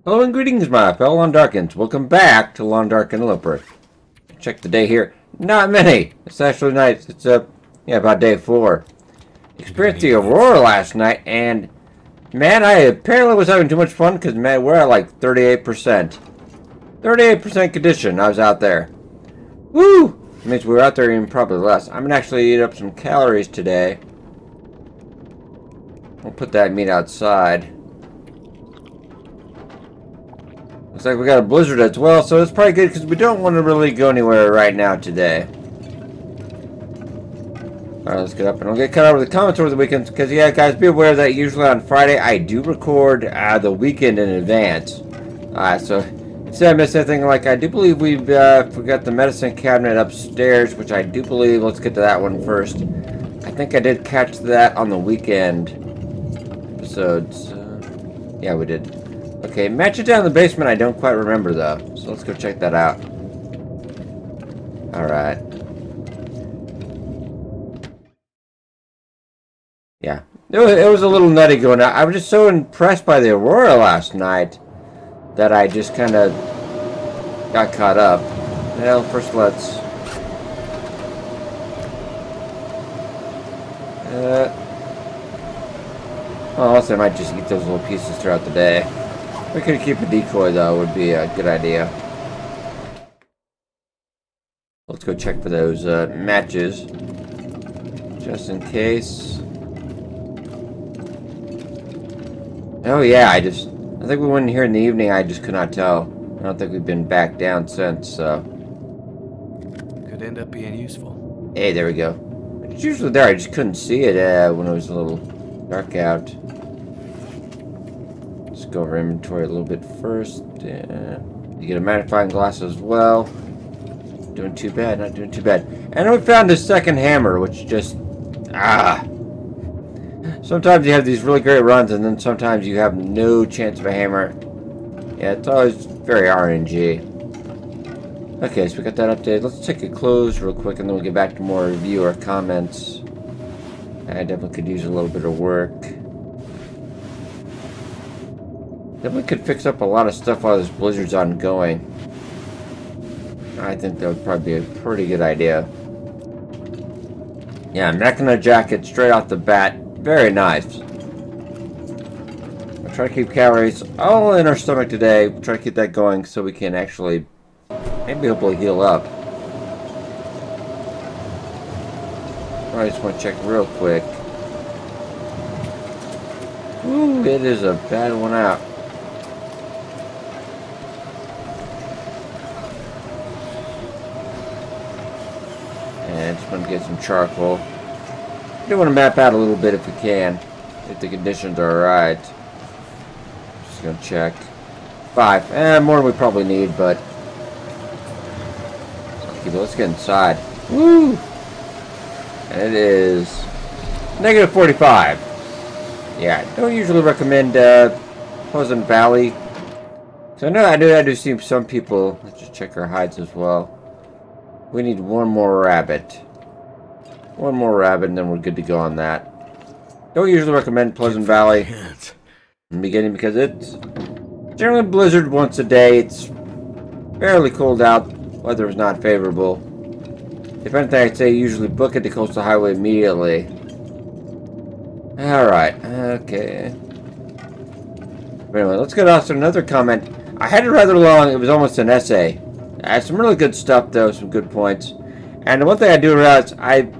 Hello and greetings, my fellow Londarkans. Welcome back to Londark Interloper. Check the day here. Not many. It's actually nice. It's about day 4. Experienced the Aurora last night, and man, I apparently was having too much fun because man, we're at like 38%. 38% condition. I was out there. Woo! That means we were out there even probably less. I'm gonna actually eat up some calories today. We'll put that meat outside. Looks like we got a blizzard as well, so it's probably good because we don't want to really go anywhere right now today. Alright, let's get up and I'll get cut out with the comments over the weekend because, yeah, guys, be aware that usually on Friday I do record the weekend in advance. So instead of missing anything, like I do believe we forgot the medicine cabinet upstairs, which I do believe, let's get to that one first. I think I did catch that on the weekend episodes. Yeah, we did. Okay, match it down in the basement, I don't quite remember though. So let's go check that out. Alright. Yeah. It was a little nutty going out. I was just so impressed by the Aurora last night that I just kind of got caught up. Well, first let's... well, also I might just eat those little pieces throughout the day. We could keep a decoy, though, would be a good idea. Let's go check for those matches. Just in case. Oh, yeah, I think we went in here in the evening, I just could not tell. I don't think we've been back down since, so. Could end up being useful. Hey, there we go. It's usually there, I just couldn't see it when it was a little dark out. Go over inventory a little bit first. You get a magnifying glass as well. Doing too bad, not doing too bad. And we found a second hammer, which just sometimes you have these really great runs, and then sometimes you have no chance of a hammer. Yeah, it's always very RNG. Okay, so we got that updated. Let's take a close real quick, and then we'll get back to more review or comments. I definitely could use a little bit of work. Then we could fix up a lot of stuff while this blizzard's ongoing. I think that would probably be a pretty good idea. Yeah, Mechana jacket straight off the bat. Very nice. I'll try to keep calories all in our stomach today. We'll try to keep that going so we can actually maybe hopefully heal up. I just want to check real quick. Ooh, it is a bad one out. And just want to get some charcoal. I do want to map out a little bit if we can, if the conditions are alright. Just gonna check. 5. More than we probably need, but okay, let's get inside. Woo! And it is -45. Yeah, don't usually recommend Pleasant Valley. So I do see some people. Let's just check our hides as well. We need one more rabbit. One more rabbit, and then we're good to go on that. Don't usually recommend Pleasant Valley in the beginning because it's generally blizzard once a day. It's fairly cold out. Weather is not favorable. If anything, I'd say usually book it to Coastal Highway immediately. Alright, okay. But anyway, let's get off to another comment. I had it rather long. It was almost an essay. Some really good stuff, though. Some good points. And the one thing I do realize, I'm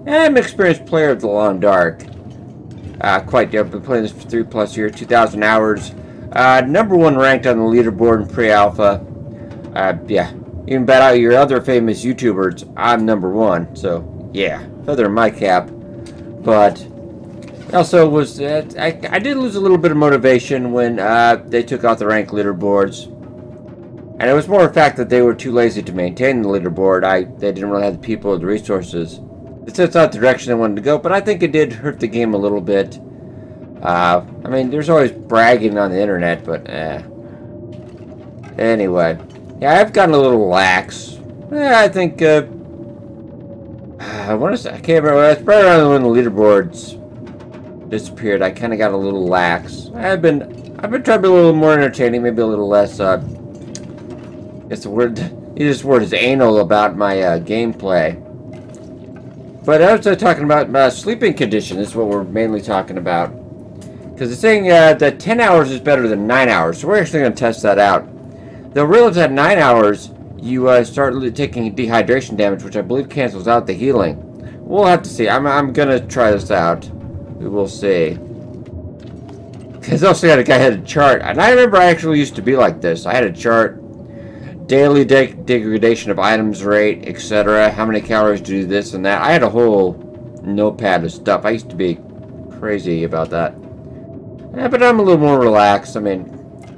an experienced player of the Long Dark. I've been playing this for 3+ years, 2,000 hours. #1 ranked on the leaderboard in pre-alpha. Yeah. Even bet out your other famous YouTubers, I'm #1. So, yeah. Feather in my cap. But also was, I did lose a little bit of motivation when they took out the rank leaderboards. And it was more a fact that they were too lazy to maintain the leaderboard. They didn't really have the people or the resources. It's not the direction they wanted to go, but I think it did hurt the game a little bit. I mean, there's always bragging on the internet, but anyway. Yeah, I've gotten a little lax. I think, I want to say, I can't remember. It's right around when the leaderboards disappeared. I kind of got a little lax. I've been I've been trying to be a little more entertaining, maybe a little less, I guess the word, this word is anal about my gameplay. But I was talking about sleeping condition. This is what we're mainly talking about. Because it's saying that 10 hours is better than 9 hours. So we're actually going to test that out. They'll realize that 9 hours, you start taking dehydration damage, which I believe cancels out the healing. We'll have to see. I'm going to try this out. We will see. Because also got a guy had a chart. And I remember I actually used to be like this. I had a chart. Daily degradation of items rate, etc. How many calories to do this and that. I had a whole notepad of stuff. I used to be crazy about that. Yeah, but I'm a little more relaxed. I mean,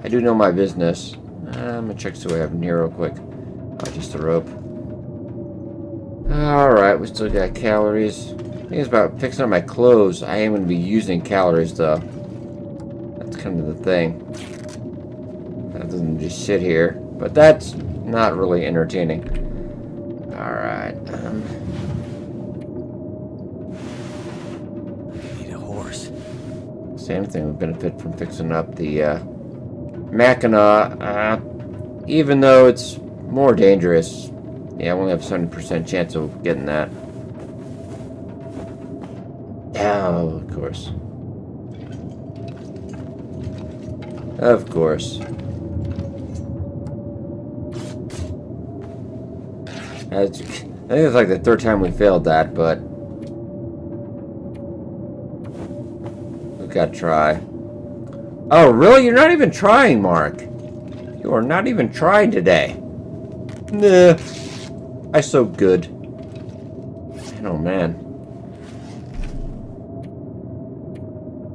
I do know my business. I'm going to check see what I have in here real quick. Oh, just a rope. Alright, we still got calories. I think it's about fixing up my clothes. I am going to be using calories, though. That's kind of the thing. That doesn't just sit here. But that's not really entertaining. Alright. Need a horse. Same thing would benefit from fixing up the Machina. Even though it's more dangerous. Yeah, I only have 70% chance of getting that. Oh, of course. Of course. I think it's like the third time we failed that, but we've got to try. Oh, really? You're not even trying, Mark. You are not even trying today. Nah. I'm so good. Oh, man.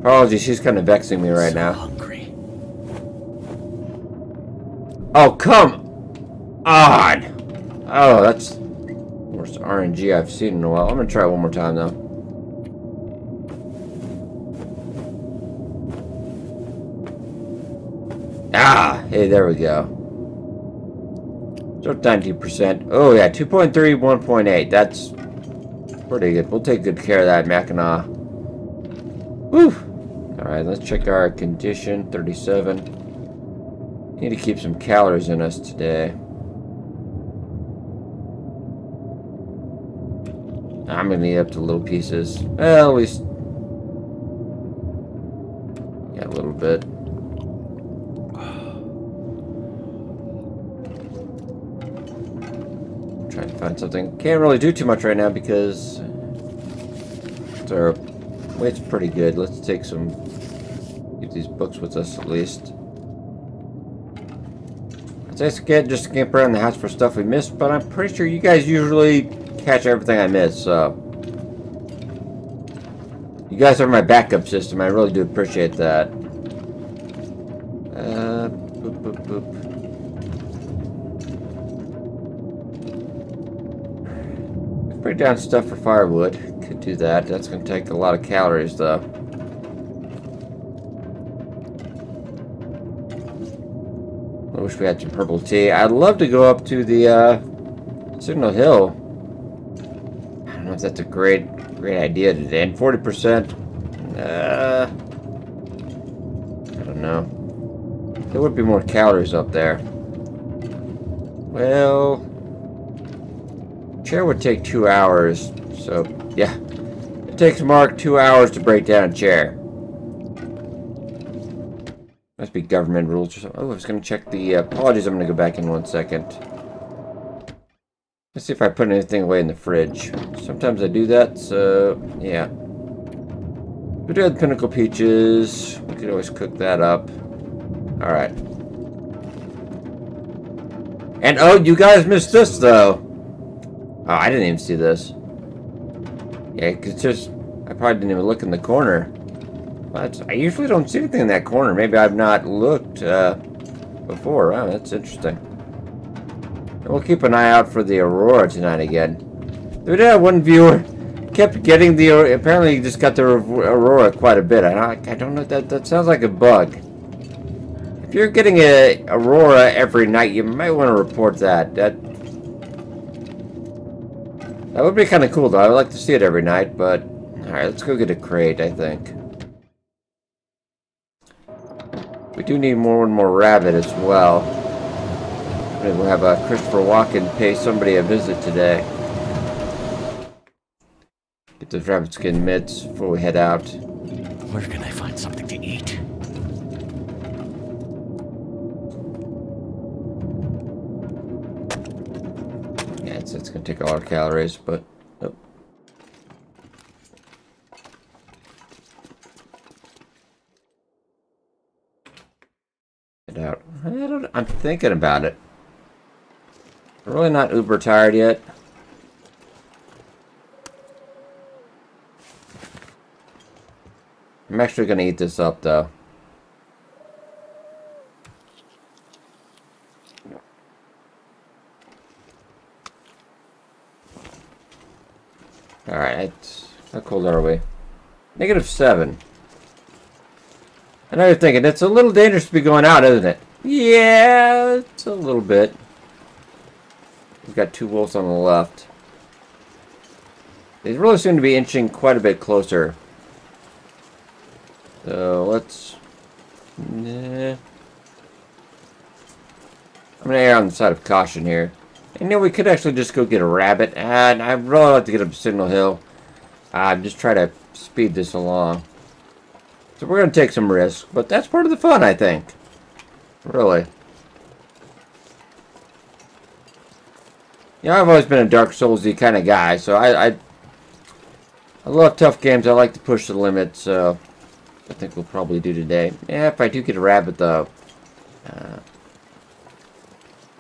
Apologies, she's kind of vexing me right now. Hungry. Oh, come on! Oh, that's the worst RNG I've seen in a while. I'm gonna try it one more time, though. Ah! Hey, there we go. So 19%. Oh, yeah, 2.3, 1.8. That's pretty good. We'll take good care of that, Machina. Whew! Alright, let's check our condition. 37. Need to keep some calories in us today. I'm gonna eat up to little pieces. Well, at least... yeah, a little bit. Trying to find something. Can't really do too much right now because... our weight's pretty good. Let's take some... keep these books with us at least. It's nice to get just camp around the house for stuff we missed, but I'm pretty sure you guys usually catch everything I miss, so... you guys are my backup system. I really do appreciate that. Boop, boop, boop. Break down stuff for firewood. Could do that. That's going to take a lot of calories, though. I wish we had some purple tea. I'd love to go up to the Signal Hill. I don't know if that's a great idea today. And 40%. I don't know. There would be more calories up there. Well, chair would take 2 hours. So, yeah. It takes Mark 2 hours to break down a chair. Must be government rules or something. Oh, I was going to check the... apologies, I'm going to go back in 1 second. Let's see if I put anything away in the fridge. Sometimes I do that, so... yeah. We do have the Pinnacle Peaches. We could always cook that up. Alright. And, oh, you guys missed this, though. Oh, I didn't even see this. Yeah, because just... I probably didn't even look in the corner. But I usually don't see anything in that corner. Maybe I've not looked before. Oh, that's interesting. And we'll keep an eye out for the Aurora tonight again. We did have one viewer kept getting the... apparently he just got the Aurora quite a bit. I don't know. That sounds like a bug. If you're getting a Aurora every night, you might want to report that. That would be kind of cool, though. I would like to see it every night, but... alright, let's go get a crate, I think. We do need more and more rabbit as well. Maybe we'll have Christopher Walken pay somebody a visit today. Get those rabbit skin mitts before we head out. Where can I find something to eat? Yeah, it's gonna take a lot of calories, but oh. Head out. I'm thinking about it. I'm really not uber tired yet. I'm actually gonna eat this up though. Alright, how cold are we? -7. I know you're thinking, it's a little dangerous to be going out, isn't it? Yeah, it's a little bit. We've got 2 wolves on the left. They really seem to be inching quite a bit closer. So, let's... Nah. I'm going to err on the side of caution here. And we could actually just go get a rabbit. And I'd really like to get up Signal Hill. Just try to speed this along. So we're going to take some risks. But that's part of the fun, I think. Really. Yeah, I've always been a Dark Souls-y kind of guy. So I love tough games. I like to push the limits. So I think we'll probably do today. Yeah, if I do get a rabbit, though.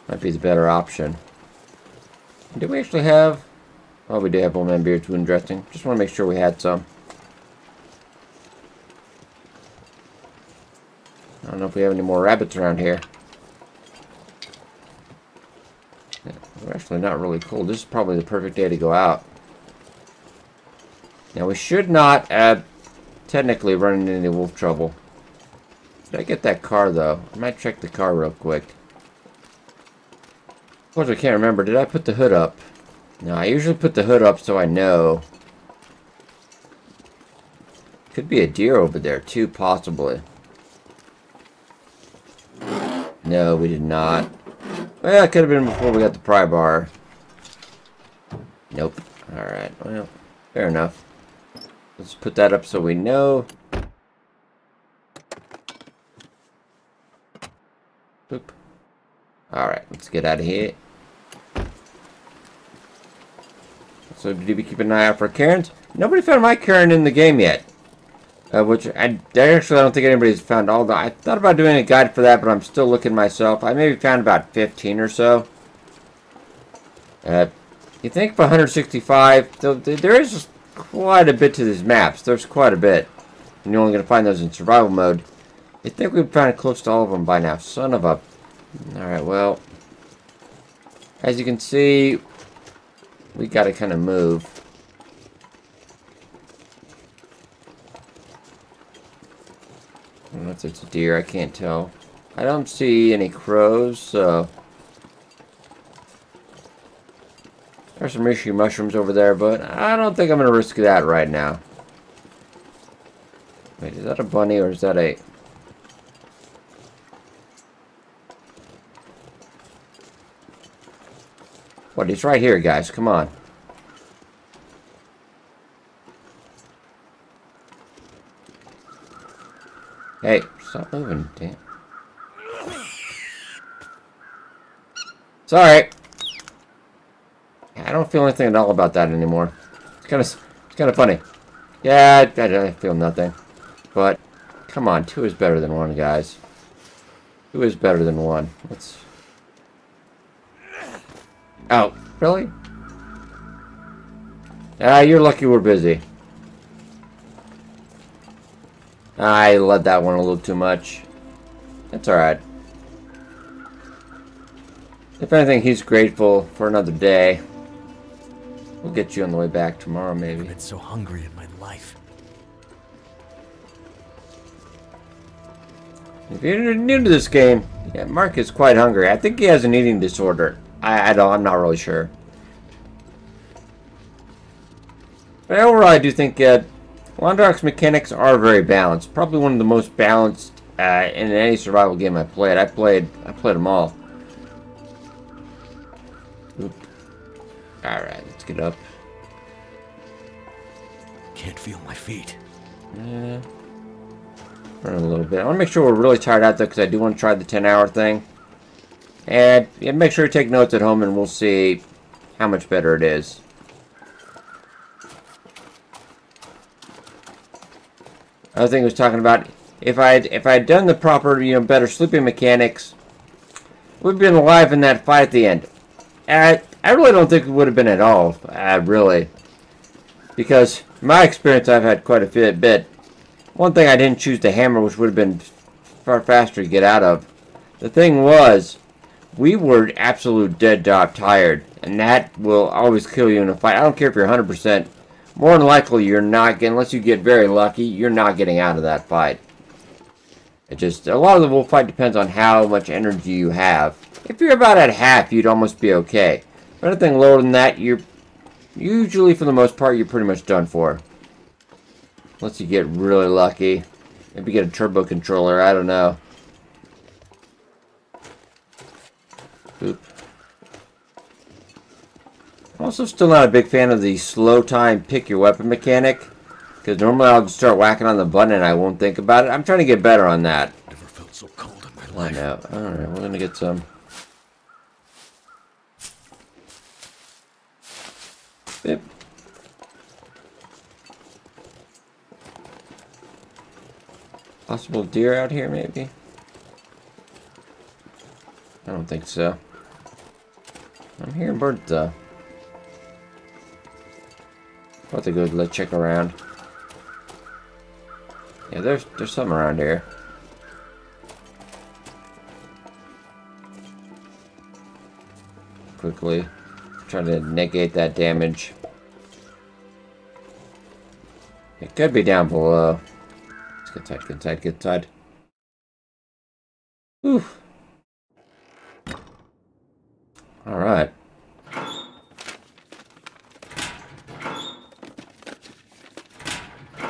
Might be the better option. Do we actually have... Oh, we do have Old Man Beard's wound dressing. Just want to make sure we had some. I don't know if we have any more rabbits around here. Yeah, we're actually not really cold. This is probably the perfect day to go out. Now, we should not technically run into any wolf trouble. Did I get that car, though? I might check the car real quick. Of course, I can't remember. Did I put the hood up? No, I usually put the hood up so I know. Could be a deer over there, too, possibly. No, we did not. Well, it could have been before we got the pry bar. Nope. Alright, well, fair enough. Let's put that up so we know. Boop. Alright, let's get out of here. So, did we keep an eye out for Karens? Nobody found my Karen in the game yet. Which, I don't think anybody's found all the... I thought about doing a guide for that, but I'm still looking myself. I maybe found about 15 or so. You think for 165, there is quite a bit to these maps. There's quite a bit. And you're only going to find those in survival mode. I think we've found close to all of them by now. Son of a... Alright, well... As you can see... We gotta kind of move. I don't know if there's a deer. I can't tell. I don't see any crows, so... There's some reishi mushrooms over there, but I don't think I'm gonna risk that right now. Wait, is that a bunny or is that a... What, he's right here, guys. Come on. Hey, stop moving, damn. Sorry. I don't feel anything at all about that anymore. It's kind of funny. Yeah, I feel nothing. But, come on, 2 is better than 1, guys. 2 is better than 1. Let's... Oh, really? You're lucky we're busy. I led that one a little too much. That's alright. If anything, he's grateful for another day. We'll get you on the way back tomorrow, maybe. I've been so hungry in my life. If you're new to this game, yeah, Mark is quite hungry. I think he has an eating disorder. I'm not really sure. But overall, I do think Londark's mechanics are very balanced. Probably one of the most balanced in any survival game I played. I played them all. Oop. Alright, let's get up. Can't feel my feet. Yeah. Run a little bit. I want to make sure we're really tired out though, because I do want to try the 10-hour thing. And yeah, make sure you take notes at home, and we'll see how much better it is. Other thing I was talking about, if I'd done the proper, better sleeping mechanics, we'd been alive in that fight at the end. I really don't think it would have been at all, really. Because, in my experience, I've had quite a bit. One thing I didn't choose the hammer, which would have been far faster to get out of. The thing was, we were absolute dead dog tired. And that will always kill you in a fight. I don't care if you're 100%. More than likely, you're not getting, unless you get very lucky, you're not getting out of that fight. It just, a lot of the wolf fight depends on how much energy you have. If you're about at half, you'd almost be okay. But anything lower than that, you're usually, for the most part, you're pretty much done for. Unless you get really lucky. Maybe get a turbo controller, I don't know. Oop. I'm also still not a big fan of the slow time pick your weapon mechanic. Because normally I'll just start whacking on the button and I won't think about it. I'm trying to get better on that. Never felt so cold in my life. I know. Alright, we're gonna get some. Beep. Possible deer out here, maybe? I don't think so. I'm hearing birds, though. I'll have to go check around. Yeah, there's some around here. Quickly. Trying to negate that damage. It could be down below. Let's get tight, get tight, get tight. Whew. Alright.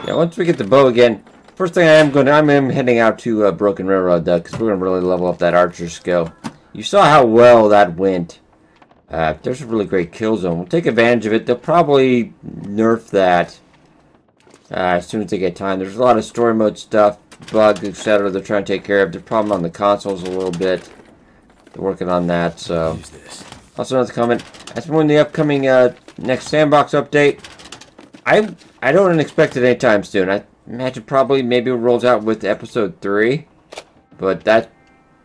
Yeah, once we get the bow again, first thing I'm heading out to Broken Railroad though, because we're gonna really level up that archer skill. You saw how well that went. There's a really great kill zone. We'll take advantage of it. They'll probably nerf that as soon as they get time. There's a lot of story mode stuff, bugs, etc. They're trying to take care of. The problem on the consoles a little bit. They're working on that. So, also another comment. As for when the upcoming next sandbox update, I don't expect it anytime soon. I imagine probably maybe it rolls out with episode 3, but that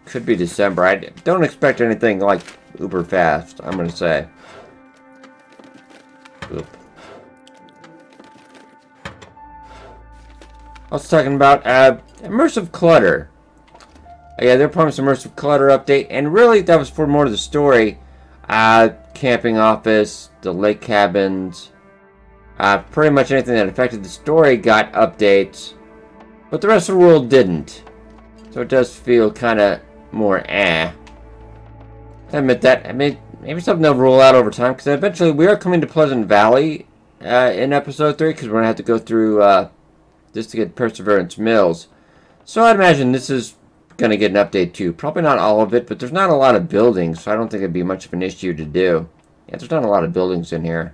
could be December. I don't expect anything like uber fast, I'm gonna say. Oop. I was talking about immersive clutter. Yeah, they're promising immersive clutter update, and really that was for more of the story. Camping office, the lake cabins, pretty much anything that affected the story got updates, but the rest of the world didn't. So it does feel kind of more I admit that. I mean, maybe something they'll roll out over time, because eventually we are coming to Pleasant Valley in episode 3, because we're going to have to go through this to get Perseverance Mills. So I'd imagine this is going to get an update too. Probably not all of it, but there's not a lot of buildings, so I don't think it'd be much of an issue to do. Yeah, there's not a lot of buildings in here.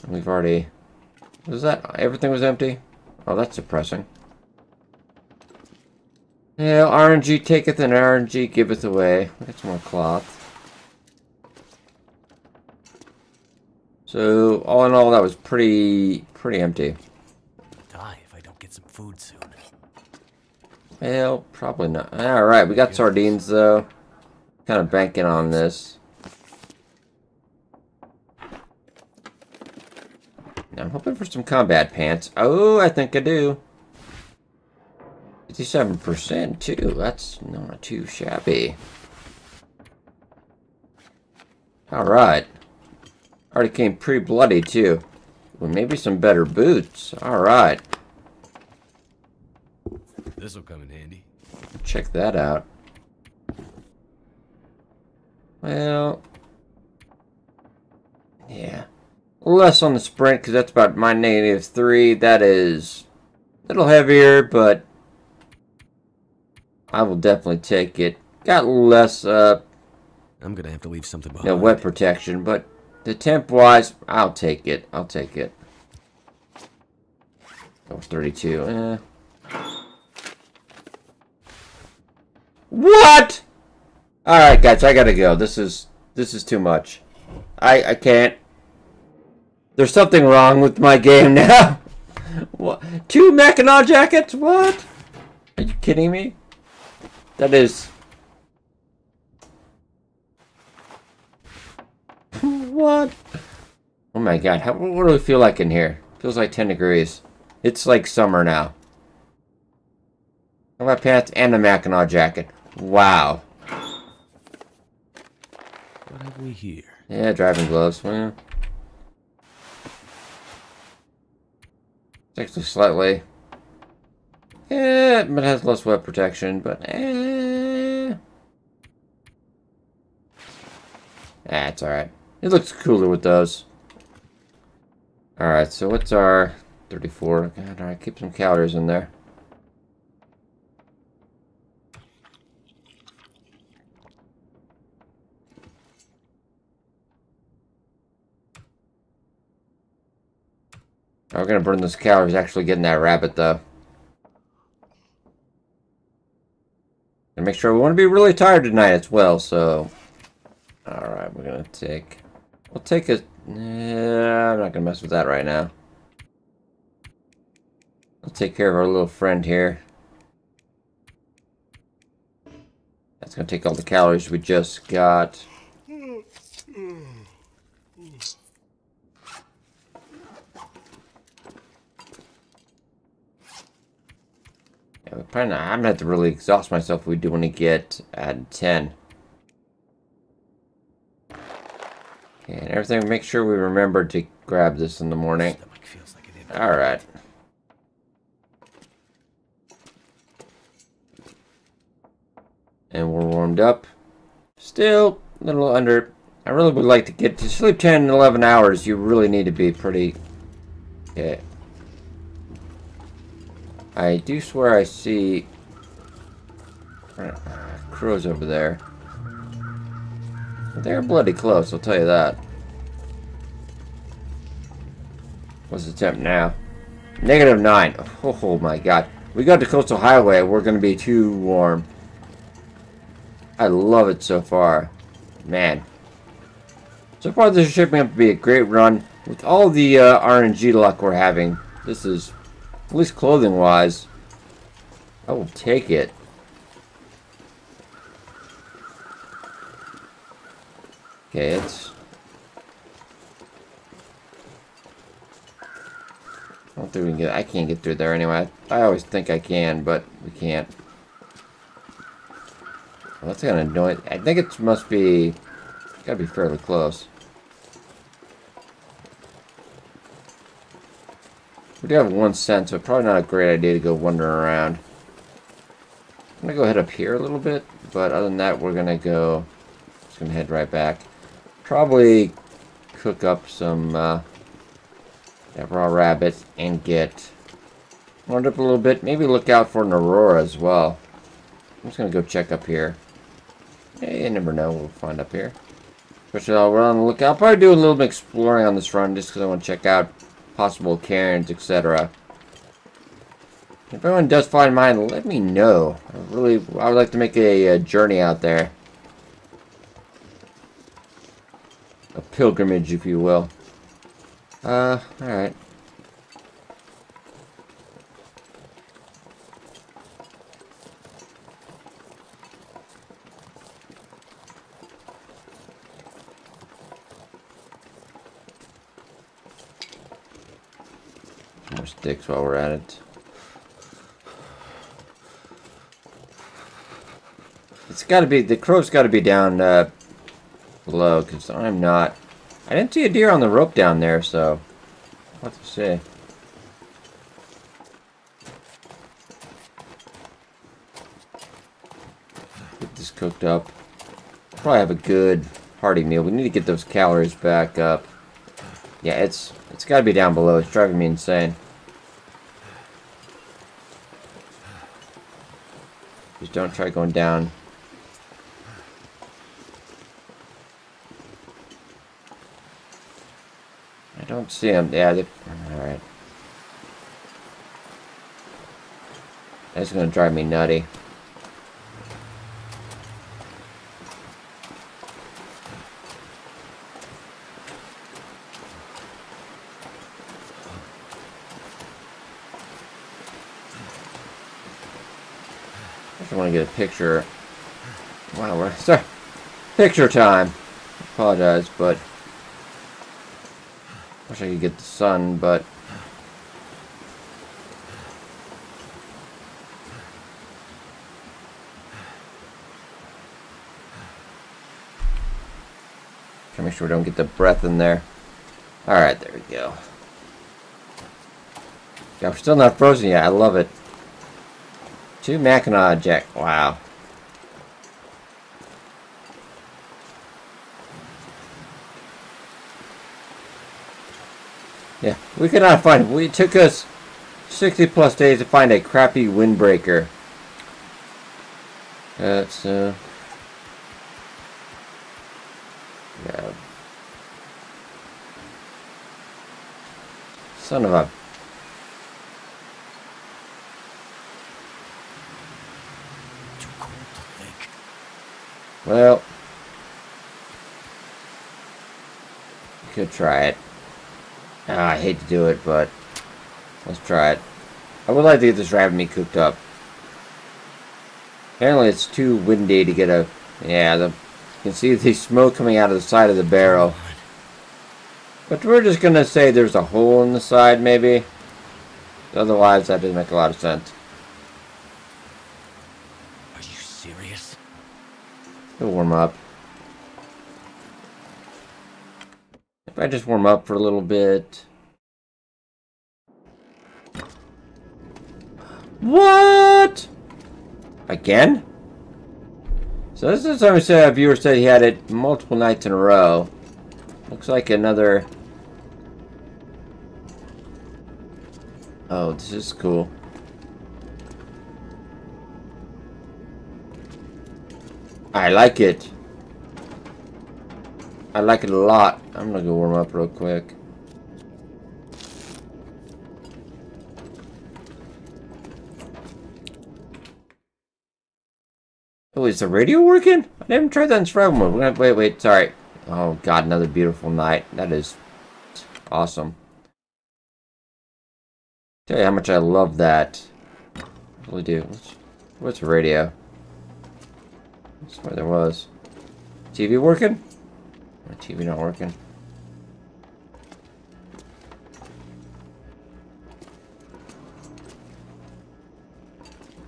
We've already... Was that... Everything was empty? Oh, that's depressing. Yeah, RNG taketh and RNG giveth away. Get some more cloth. So, all in all, that was pretty empty. Die if I don't get some food soon. Well, probably not. Alright, we got sardines, though. Kind of banking on this. Now, I'm hoping for some combat pants. Oh, I think I do. 57% too. That's not too shabby. Alright. Already came pretty bloody too. Well, maybe some better boots. Alright. This'll come in handy. Check that out. Well. Yeah. Less on the sprint, because that's about my -3. That is a little heavier, but I will definitely take it. Got less, I'm gonna have to leave something behind. you know, wet protection, but the temp-wise, I'll take it. I'll take it. Oh, 32. What? Alright, guys, I gotta go. This is too much. I can't. There's something wrong with my game now. What? 2 Mackinac jackets? What? Are you kidding me? That is... What? Oh my god, what do we feel like in here? Feels like 10 degrees. It's like summer now. How about pants and a Mackinac jacket? Wow. What have we here? Yeah, driving gloves. Well, it's actually slightly... Yeah, but it has less wet protection, but it's alright. It looks cooler with those. Alright, so what's our 34? God, alright, keep some calories in there. We're gonna burn those calories actually getting that rabbit though. And make sure we want to be really tired tonight as well, so... Alright, we're gonna take... We'll take a... Yeah, I'm not gonna mess with that right now. We'll take care of our little friend here. That's gonna take all the calories we just got. Yeah, probably not, I'm gonna have to really exhaust myself if we do want to get at 10. Okay, and everything, make sure we remember to grab this in the morning. Alright. And we're warmed up. Still a little under. I really would like to get to sleep 10, 11 hours. You really need to be pretty... Okay. I do swear I see crows over there. They're bloody close, I'll tell you that. What's the temp now? -9. Oh my god. We got to Coastal Highway, we're going to be too warm. I love it so far. Man. So far this is shaping up to be a great run. With all the RNG luck we're having. This is... At least clothing-wise, I will take it. Okay, it's... I don't think we can get... I can't get through there anyway. I always think I can, but we can't. Well, that's kind of annoying. I think it must be... Gotta be fairly close. We do have 1 cent, so probably not a great idea to go wandering around. I'm gonna go head up here a little bit, but other than that, we're gonna go. Just gonna head right back. Probably cook up some that raw rabbit and get warmed up a little bit. Maybe look out for an Aurora as well. I'm just gonna go check up here. Hey, you never know what we'll find up here. Especially while we're on the lookout. I'll probably do a little bit of exploring on this run just because I want to check out possible cairns, etc. If anyone does find mine, let me know. I would like to make a journey out there. A pilgrimage, if you will. Alright. More sticks while we're at it. It's gotta be, the crow's gotta be down below, because I'm not. I didn't see a deer on the rope down there, so what to say. Get this cooked up. Probably have a good hearty meal. We need to get those calories back up. Yeah, it's gotta be down below. It's driving me insane. Just don't try going down. I don't see them. Yeah, they... Alright. That's gonna drive me nutty. I just want to get a picture. Wow, we're... Sorry. Picture time. I apologize, but... Wish I could get the sun, but... Try to make sure we don't get the breath in there. Alright, there we go. Yeah, we're still not frozen yet. I love it. 2 Mackinac Jack. Wow. Yeah, we could not find it. It took us 60 plus days to find a crappy windbreaker. That's yeah. Son of a... Too cold to think. Well, you could try it. I hate to do it, but let's try it. I would like to get this rabbit meat cooked up. Apparently it's too windy to get a... Yeah, you can see the smoke coming out of the side of the barrel. But we're just going to say there's a hole in the side, maybe. Otherwise, that doesn't make a lot of sense. Are you serious? It'll warm up. If I just warm up for a little bit... What? Again? So this is something a viewer said he had it multiple nights in a row. Looks like another... Oh, this is cool. I like it. I like it a lot. I'm gonna go warm up real quick. Oh, is the radio working? I didn't try that in survival mode. Wait, sorry. Oh god, another beautiful night. That is awesome. Tell you how much I love that. I really do. What's the radio? That's where there was. TV working? My TV not working.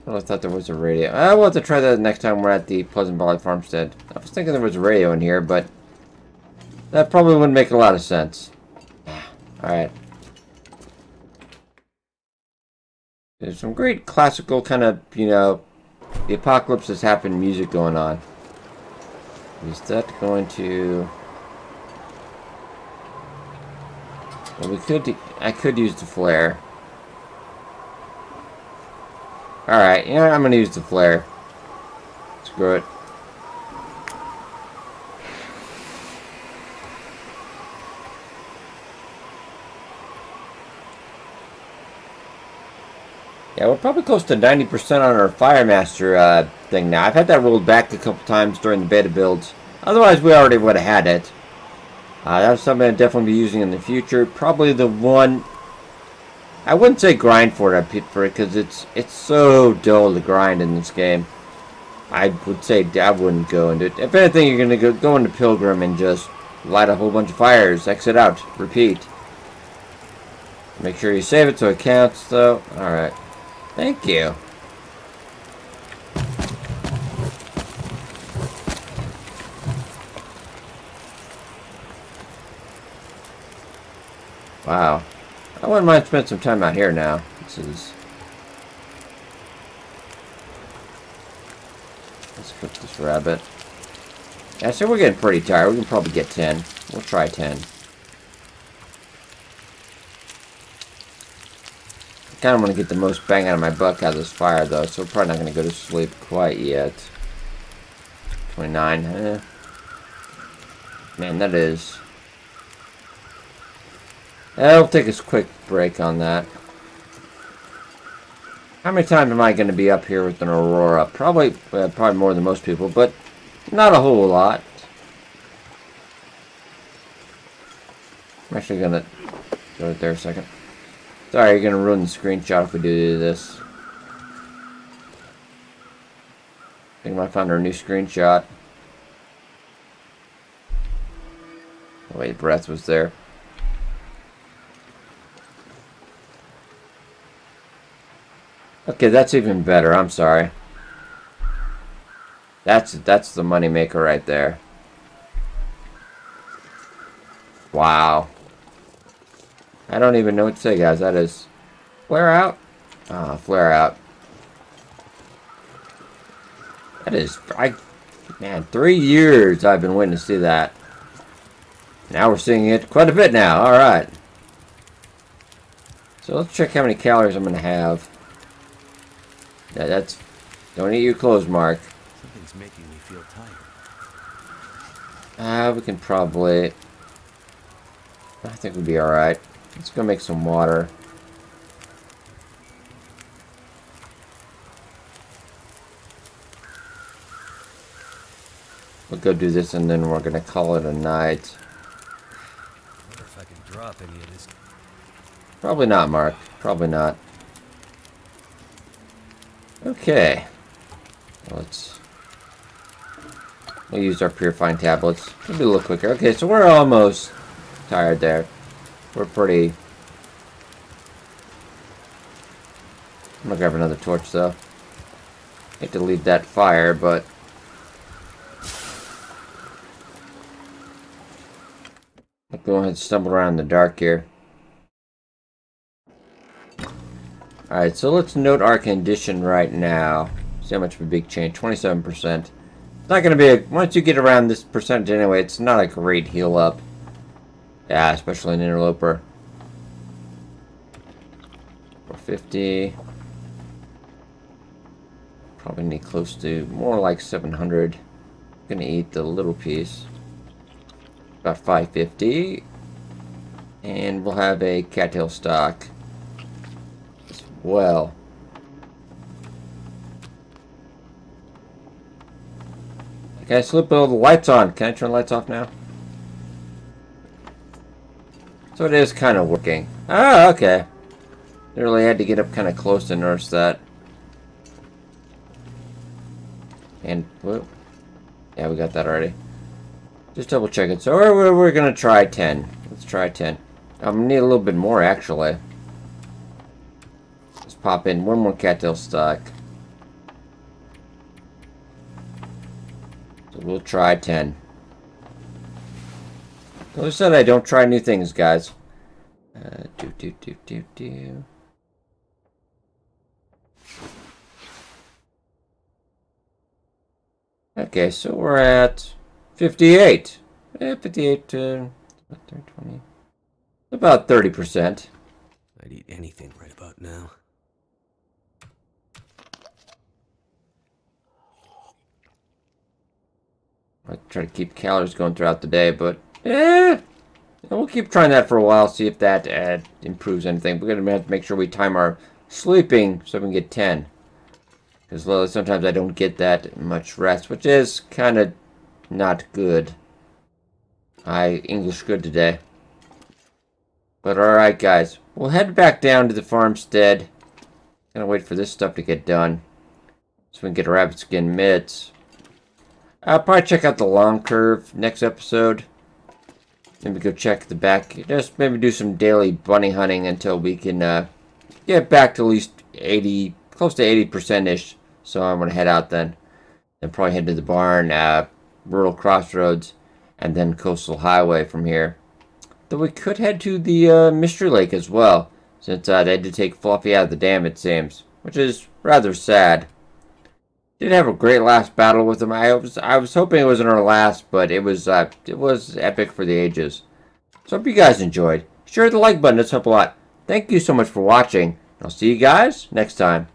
Well, I thought there was a radio. I will have to try that next time we're at the Pleasant Valley Farmstead. I was thinking there was a radio in here, but that probably wouldn't make a lot of sense. Alright. There's some great classical kind of, you know, the apocalypse has happened music going on. Is that going to... Well, I could use the flare. Alright, you know, I'm gonna use the flare. Screw it. Yeah, we're probably close to 90% on our Firemaster thing now. I've had that rolled back a couple times during the beta builds. Otherwise, we already would have had it. That's something I'd definitely be using in the future. Probably the one... I wouldn't say grind for it, because it's so dull to grind in this game. I would say I wouldn't go into it. If anything, you're going to go into Pilgrim and just light a whole bunch of fires, exit out, repeat. Make sure you save it so it counts, though. Alright. Thank you. Wow. I wouldn't mind spending some time out here now. This is... Let's cook this rabbit. Yeah, so we're getting pretty tired. We can probably get 10. We'll try 10. I kind of want to get the most bang out of my buck out of this fire, though, so we're probably not going to go to sleep quite yet. 29. Man, that is... I'll take a quick break on that. How many times am I going to be up here with an Aurora? Probably more than most people, but not a whole lot. I'm actually going to go right there a second. Sorry, you're going to ruin the screenshot if we do this. I think I might find our new screenshot. Oh, wait, breath was there. Okay, that's even better. I'm sorry. That's the money maker right there. Wow. I don't even know what to say, guys. That is flare out. Ah, flare out. That is, man, 3 years I've been waiting to see that. Now we're seeing it quite a bit now. All right. So let's check how many calories I'm gonna have. Yeah, that's... Don't eat your clothes, Mark. Something's making me feel tired. We can probably... I think we'll be alright. Let's go make some water. We'll go do this and then we're gonna call it a night. I wonder if I can drop any of this. Probably not, Mark. Probably not. Okay. We'll use our purifying tablets. It'll be a little quicker. Okay, so we're almost tired there. We're pretty... I'm gonna grab another torch, though. Hate to leave that fire, but... I'll go ahead and stumble around in the dark here. Alright, so let's note our condition right now. See how much of a big change. 27%. It's not going to be a... Once you get around this percentage anyway, it's not a great heal up. Yeah, especially in Interloper. 450. Probably need close to... More like 700. Gonna eat the little piece. About 550. And we'll have a cattail stock. Well, can I slip all the lights on? Can I turn the lights off now? So it is kind of working. Ah, okay. Literally had to get up kind of close to notice that. And, whoop. Yeah, we got that already. Just double check it. So we're going to try 10. Let's try 10. I'm going to need a little bit more, actually. Pop in one more cattail stock. So we'll try 10. Who said I don't try new things, guys? Okay, so we're at 58. 58 to 20. About 30%. I'd eat anything right about now. I try to keep calories going throughout the day, but we'll keep trying that for a while, see if that improves anything. We're gonna have to make sure we time our sleeping so we can get 10. Because sometimes I don't get that much rest, which is kind of not good. English good today. But alright, guys. We'll head back down to the farmstead. Gonna wait for this stuff to get done. So we can get a rabbit skin mitts. I'll probably check out the long curve next episode. Maybe go check the back. Just maybe do some daily bunny hunting until we can get back to at least 80, close to 80%-ish. So I'm going to head out then. Then probably head to the barn, rural crossroads, and then coastal highway from here. Though we could head to the Mystery Lake as well, since they had to take Fluffy out of the dam, it seems. Which is rather sad. Did have a great last battle with him. I was hoping it wasn't our last, but it was epic for the ages. So I hope you guys enjoyed. Share the like button, it's helped a lot. Thank you so much for watching, I'll see you guys next time.